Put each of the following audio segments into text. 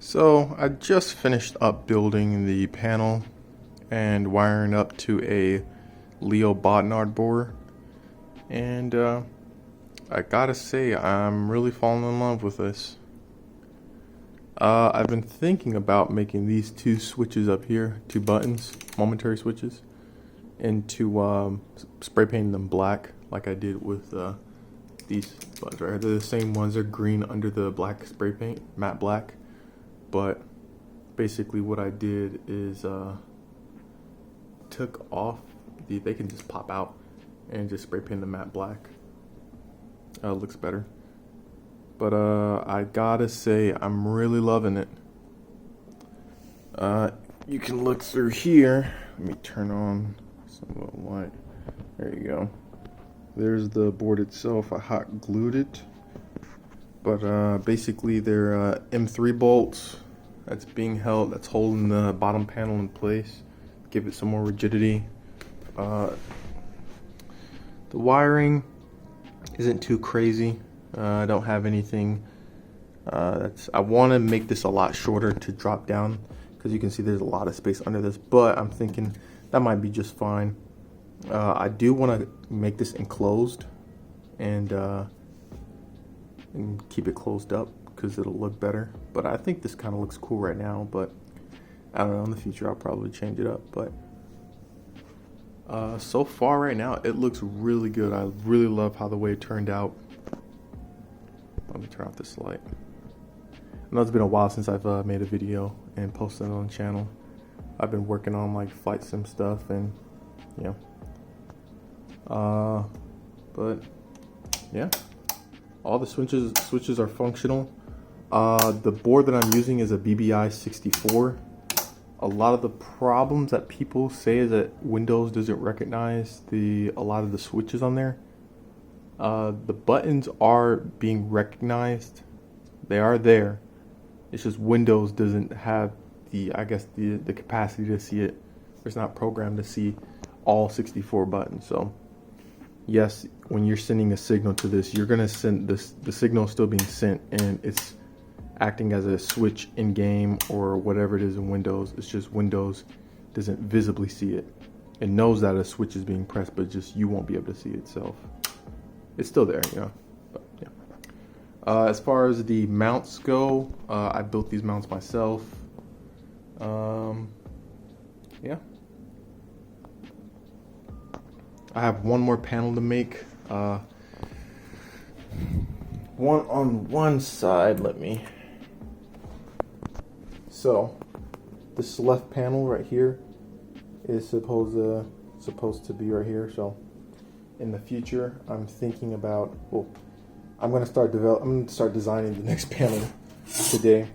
So I just finished up building the panel and wiring up to a Leo Bodnard board, and I gotta say I'm really falling in love with this. I've been thinking about making these two switches up here, two buttons, momentary switches, and to spray painting them black like I did with these buttons right here. They're the same ones, they're green under the black spray paint, matte black. But basically what I did is took off they can just pop out and just spray paint the matte black. It looks better. But I gotta say I'm really loving it. You can look through here. Let me turn on some of the light. There you go. There's the board itself. I hot glued it. But basically they're M3 bolts that's being held, that's holding the bottom panel in place, give it some more rigidity. The wiring isn't too crazy. I don't have anything I want to make this a lot shorter to drop down, because you can see there's a lot of space under this, but I'm thinking that might be just fine. I do want to make this enclosed and keep it closed up because it'll look better. But I think this kind of looks cool right now, but I don't know, in the future I'll probably change it up. But so far right now it looks really good. I really love how the way it turned out. Let me turn off this light. I know it's been a while since I've made a video and posted it on the channel. I've been working on like flight sim stuff and but yeah, all the switches are functional. The board that I'm using is a BBI 64. A lot of the problems that people say is that Windows doesn't recognize a lot of the switches on there. The buttons are being recognized. They are there. It's just Windows doesn't have the capacity to see it. It's not programmed to see all 64 buttons. So yes, when you're sending a signal to this, you're gonna send this. The signal is still being sent, and it's acting as a switch in game or whatever it is in Windows. It's just Windows doesn't visibly see it. It knows that a switch is being pressed, but just you won't be able to see it itself. It's still there, But, yeah. As far as the mounts go, I built these mounts myself. Yeah. I have one more panel to make. One on one side. So, this left panel right here is supposed to be right here. So, in the future, I'm thinking about. Well, I'm gonna start designing the next panel today.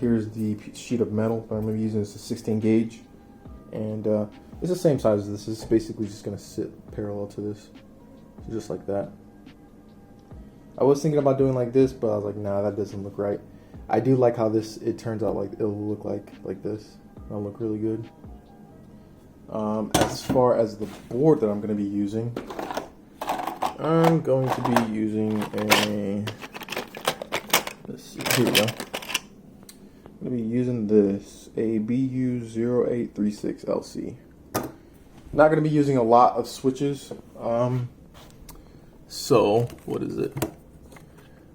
Here's the sheet of metal that I'm gonna be using. It's a 16 gauge, and it's the same size as this. It's basically just gonna sit parallel to this, so just like that. I was thinking about doing like this, but I was like, nah, that doesn't look right. I do like how it turns out. Like it'll look like this. It'll look really good. As far as the board that I'm going to be using, I'm going to be using let's see, here we go. I'm going to be using this, a BU0836LC. Not going to be using a lot of switches. So, what is it?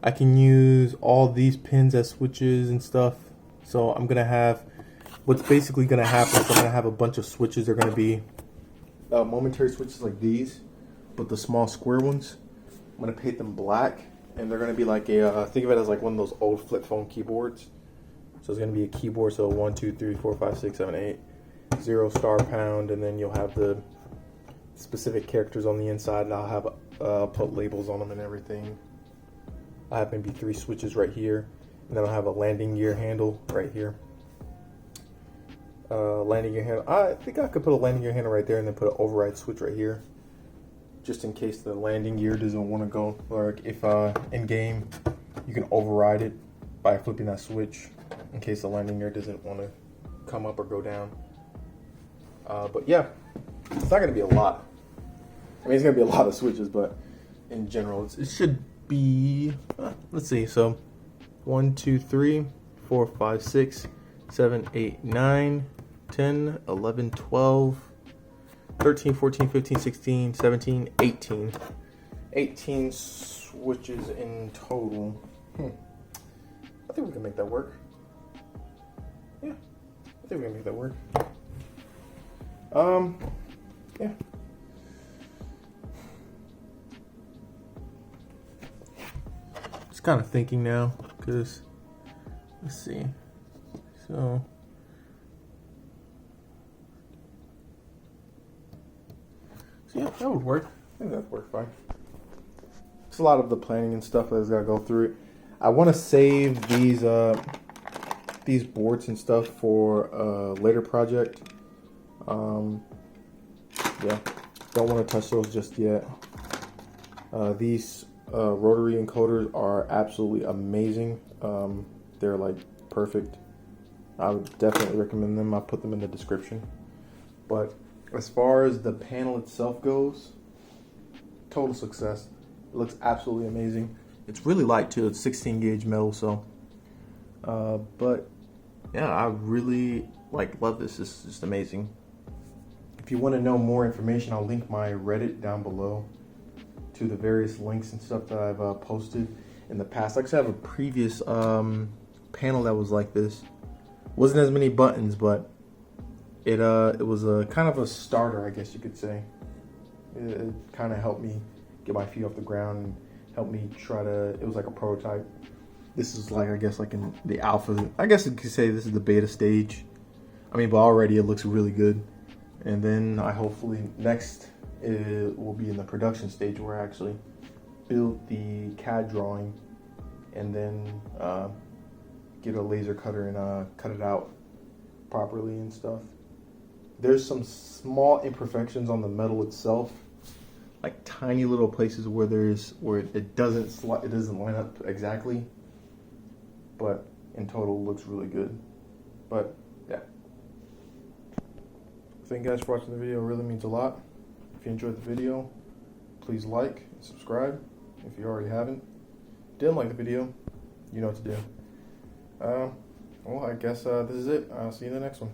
I can use all these pins as switches and stuff. So I'm going to have, what's basically going to happen is I'm going to have a bunch of switches. They're going to be momentary switches like these, but the small square ones, I'm going to paint them black. And they're going to be like think of it as like one of those old flip phone keyboards. So it's going to be a keyboard, so 1, 2, 3, 4, 5, 6, 7, 8, 0 star pound, and then you'll have the specific characters on the inside, and I'll have put labels on them and everything. I have maybe 3 switches right here, and then I'll have a landing gear handle right here. Landing gear handle. I think I could put a landing gear handle right there, and then put an override switch right here, just in case the landing gear doesn't want to go. Or if in game, you can override it by flipping that switch, in case the landing gear doesn't want to come up or go down. But yeah, it's not going to be a lot. I mean, it's going to be a lot of switches, but in general, it should be, let's see, so 1, 2, 3, 4, 5, 6, 7, 8, 9, 10, 11, 12, 13, 14, 15, 16, 17, 18. 18 switches in total. I think we can make that work. Yeah, I think we can make that work. Yeah. Just kind of thinking now, because let's see. So yeah, that would work. I think that would work fine. It's a lot of the planning and stuff that's got to go through it. I want to save these boards and stuff for a later project. Yeah, don't want to touch those just yet. These rotary encoders are absolutely amazing. They're like perfect. I would definitely recommend them. I'll put them in the description. But as far as the panel itself goes, total success. It looks absolutely amazing. It's really light too. It's 16 gauge metal, so. But yeah, I really love this. This is just amazing. If you want to know more information, I'll link my Reddit down below to the various links and stuff that I've posted in the past. I actually have a previous panel that was like this. Wasn't as many buttons, but it was a kind of a starter, I guess you could say. It kind of helped me get my feet off the ground and helped me try to. It was like a prototype. This is I guess in the alpha. I guess you could say this is the beta stage. I mean, but already it looks really good. And then I hopefully next it will be in the production stage where I actually build the CAD drawing and then get a laser cutter and cut it out properly and stuff. There's some small imperfections on the metal itself, like tiny little places where it doesn't line up exactly. But in total, it looks really good. But yeah. Thank you guys for watching the video. It really means a lot. If you enjoyed the video, please like and subscribe if you already haven't. Didn't like the video, you know what to do. Well, I guess this is it. I'll see you in the next one.